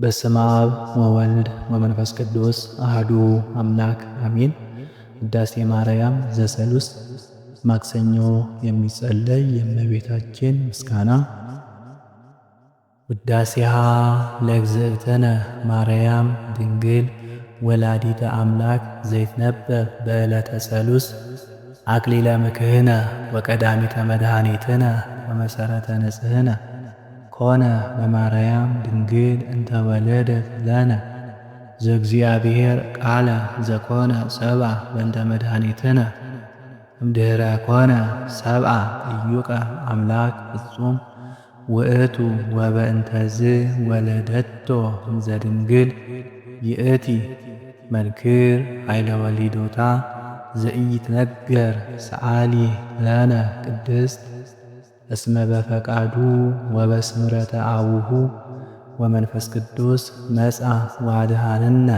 በስመ አብ ወወልድ ወመንፈስ ቅዱስ አሐዱ አምላክ አሜን። ውዳሴ ማርያም ዘሰሉስ ማክሰኞ የሚጸለይ የእመቤታችን ምስጋና። ውዳሴሃ ለእግዝእትነ ማርያም ድንግል ወላዲተ አምላክ ዘይትነበብ በዕለተ ሰሉስ አክሊለ ምክህነ ወቀዳሚተ መድኃኒትነ ወመሰረተ ንጽሕነ ኮነ በማርያም ድንግል እንተ ወለደት ለነ ዘእግዚአብሔር ቃለ ዘኮነ ሰብአ በእንተ መድኃኒትነ እምድኅረ ኮነ ሰብአ ኢዩቀ አምላክ ፍጹም ውእቱ ወበእንተዝ ወለደቶ ዘድንግል ይእቲ መንክር ኃይለ ወሊዶታ ዘኢይትነገር ሰአሊ ለነ ቅድስት እስመ በፈቃዱ ወበስምረተ አቡሁ ወመንፈስ ቅዱስ መጽአ ወአድኀነነ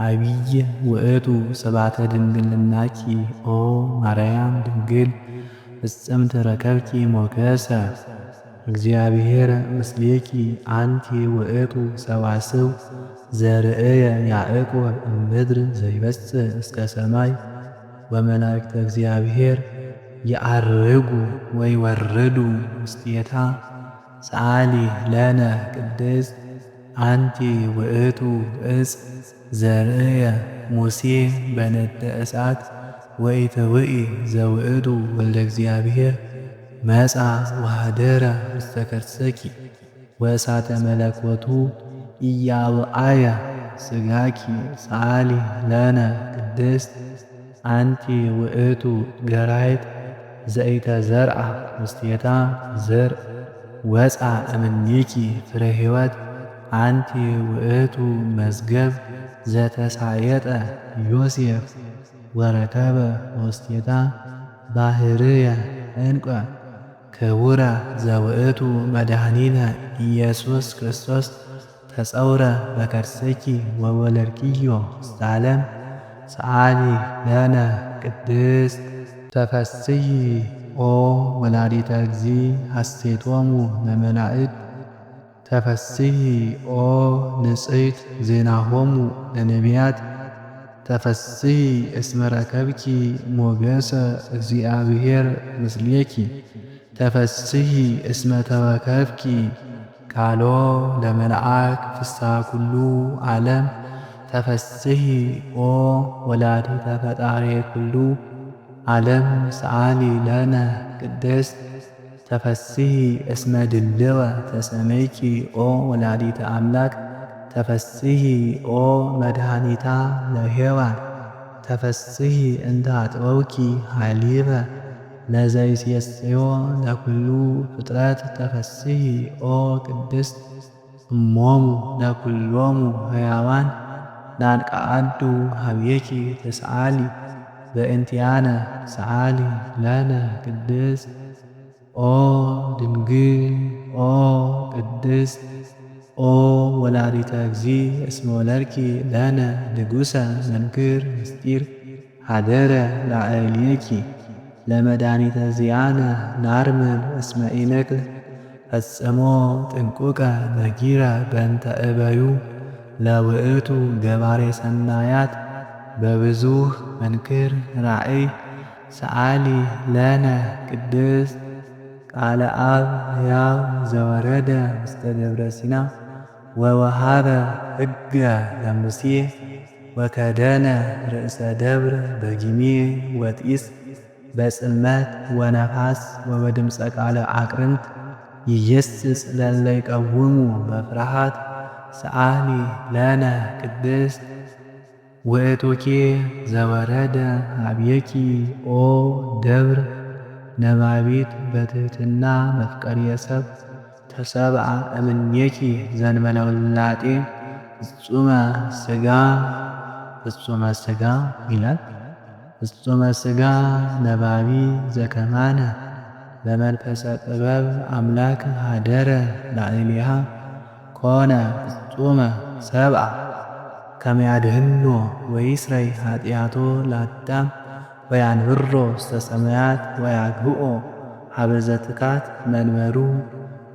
አቢይ ውእቱ ስብሐተ ድንግልናኪ ኦ ማርያም ድንግል ፍጽምት ረከብኪ ሞገሰ እግዚአብሔር ምስሌኪ አንቲ ውእቱ ሰዋስው ዘርእየ ያዕቆብ እምድር ዘይበጽሕ እስከ ሰማይ ወመላእክተ እግዚአብሔር የዐርጉ ወይወርዱ ውስቴታ ሰአሊ ለነ ቅድስት አንቲ ውእቱ ዕፅ ዘርእየ ሙሴ በነደ እሳት ወኢትውኢ ዘውእቱ ወልደ እግዚአብሔር መጽአ ወኀደረ ውስተ ከርሰኪ ወእሳተ መለኮቱ ኢያብአየ ሥጋኪ ሰአሊ ለነ ቅድስት አንቲ ውእቱ ገራይት ዘኢተዘርአ ውስቴታ ዘርእ ወፅአ እምኔኪ ፍሬ ሕይወት አንቲ ውእቱ መዝገብ ዘተሳየጠ ዮሴፍ ወረከበ ውስቴታ ባህርየ ዕንቈ ክቡረ ዘውእቱ መድኃኒነ ኢየሱስ ክርስቶስ ተጸውረ በከርሰኪ ወወለድኪዮ ውስተ ዓለም ሰአሊ ለነ ቅድስት ተፈሥሒ ኦ ወላዲተ እግዚእ ሐሴቶሙ ለመላእክት ተፈሥሒ ኦ ንጽሕት ዜናሆሙ ለነቢያት ተፈሥሒ እስመ ረከብኪ ሞገሰ እግዚአብሔር ምስሌኪ ተፈሥሒ እስመ ተወከፍኪ ቃሎ ለመልአክ ፍስሐ ኩሉ ዓለም ተፈሥሒ ኦ ወላዲተ ፈጣሬ ኩሉ ዓለም ሰአሊ ለነ ቅድስት ተፈሥሒ እስመ ድልወ ተሰመይኪ ኦ ወላዲተ አምላክ ተፈሥሒ ኦ መድኃኒታ ለሔዋን ተፈሥሒ እንተ አጥበውኪ ሐሊበ ለዘይሴስዮ ለኩሉ ፍጥረት ተፈሥሒ ኦ ቅድስት እሞሙ ለኩሎሙ ሕያዋን ናንቃአዱ ሀቤኪ ተሰአሊ በእንቲአነ ሰአሊ ለነ ቅድስት ኦ ድንግል ኦ ቅድስት ኦ ወላዲተ እግዚእ እስመ ወለድኪ ለነ ንጉሠ መንክር ምስጢር ኀደረ ላዕሌኪ ለመድኃኒተ ዚአነ ናርምር እስመ ኢንክል ፈጽሞ ጥንቁቀ ነጊረ በእንተ እበዩ ለውእቱ ገባሬ ሰናያት በብዙኅ መንክር ራእይ ሰአሊ ለነ ቅድስት ቃለ አብ ሕያው ዘወረደ ውስተ ደብረ ሲና ወወሃበ ሕገ ለሙሴ ወከደነ ርእሰ ደብረ በጊሜ ወጢስ በጽልመት ወነፋስ ወበድምፀ ቃለ አቅርንት ይየስጽ ለለ ይቀውሙ በፍርሃት ሰአሊ ለነ ቅድስት ውእቱኬ ዘወረደ ኀቤኪ ኦ ደብር ነባቢት በትሕትና መፍቀርየ ሰብ ተሰብአ እምኔኪ ዘእንበለ ውላጤ ፍጹመ ሥጋ ይላል። ፍጹመ ሥጋ ነባቢ ዘከማነ በመንፈሰ ጥበብ አምላክ ኀደረ ላዕሌሃ ኮነ ፍጹመ ሰብአ ከመ ያድኅኖ ወይስረይ ኃጢአቶ ለአዳም ወያንብሮ ውስተ ሰማያት ወያግብኦ ሀበ ዘትካት መንበሩ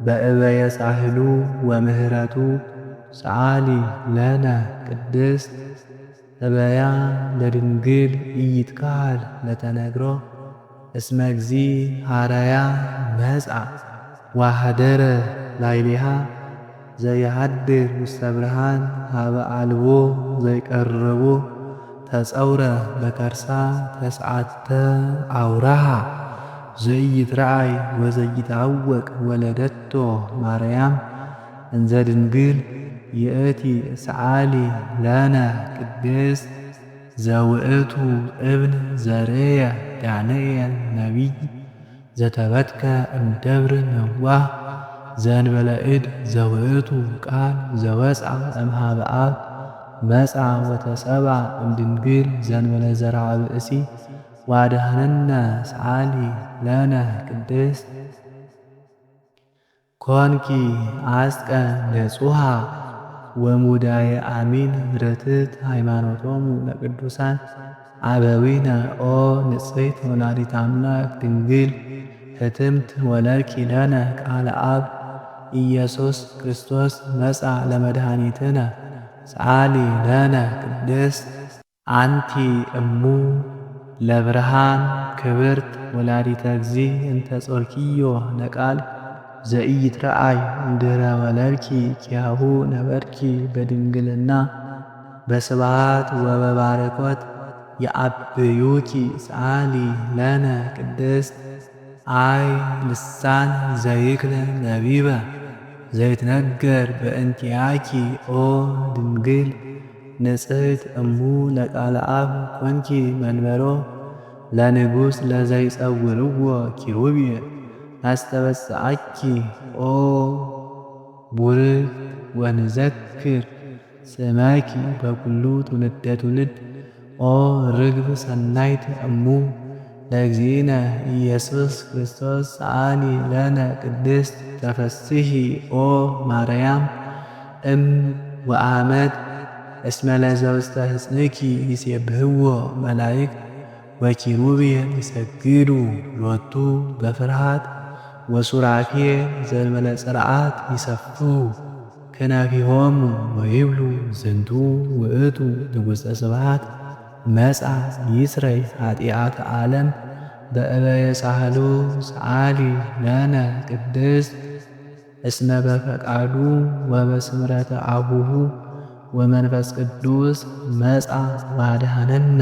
በእበየ ሳህሉ ወምህረቱ ሰዓሊ ለነ ቅድስት እበያ ለድንግል ኢይትከሃል ለተነግሮ እስመ እግዚእ ሐረያ መጻ ወኀደረ ላዕሌሃ ዘይሃድር ውስተ ብርሃን ሀበ አልቦ ዘይቀርቦ ተጸውረ በከርሳ ተስዓተ አውራሃ ዘኢይትረአይ ወዘኢይትዐወቅ ወለደቶ ማርያም እንዘ ድንግል ይእቲ ሰዓሊ ለነ ቅድስት ዘውእቱ እብን ዘርእየ ዳንኤል ነቢይ ዘተበትከ እምደብር ነዋህ ዘእንበለ እድ ዘውእቱ ቃል ዘወፅአ እምኀበ አብ መጻ ወተሰብአ እምድንግል ዘእንበለ ዘርአ ብእሲ ወአድኀነነ ሰዓሊ ለነ ቅድስት ኮንኪ አስቀ ንጹሃ ወሙዳየ አሚን ርትዕት ሃይማኖቶሙ ለቅዱሳን አበዊነ ኦ ንጽሕት ወላዲተ አምላክ ድንግል ህትምት ወለድኪ ለነ ቃለ አብ ኢየሱስ ክርስቶስ መጻ ለመድኃኒትነ ሰዓሊ ለነ ቅድስት አንቲ እሙ ለብርሃን ክብርት ወላዲተ እግዚእ እንተ ጾርኪዮ ለቃል ዘኢይትረአይ እምድኅረ ወለድኪ ኪያሁ ነበርኪ በድንግልና በስብሐት ወበባረኮት የአብዩኪ ሰዓሊ ለነ ቅድስት አይ ልሳን ዘይክለ ነቢበ ዘይትነገር በእንቲአኪ ኦ ድንግል ንጽሕት እሙ ለቃለ አብ ኮንኪ መንበሮ ለንጉሥ ለዘይጸውርዎ ኪሩቤል አስተበጽአኪ ኦ ቡርክት ወንዘክር ስመኪ በኩሉ ትውልደ ትውልድ ኦ ርግብ ሰናይት እሙ ለእግዚእነ ኢየሱስ ክርስቶስ ሰዓሊ ለነ ቅድስት ተፈስሒ ኦ ማርያም እም ወአመድ እስመ ለዘውስተ ሕፅንኪ ይሴብሕዎ መላእክት ወኪሩቤል ይሰግዱ ሎቱ በፍርሃት ወሱራፌል ዘእንበለ ጽርዓት ይሰፍሑ ክናፊሆሙ ወይብሉ ዝንቱ ውእቱ ንጉሠ ስብሐት መጻ ይስረይ ኃጢአተ ዓለም በእበየ ሳህሉ ሰዓሊ ለነ ቅድስት እስመ በፈቃዱ ወበስምረተ አቡሁ ወመንፈስ ቅዱስ መጻ ወአድኀነነ።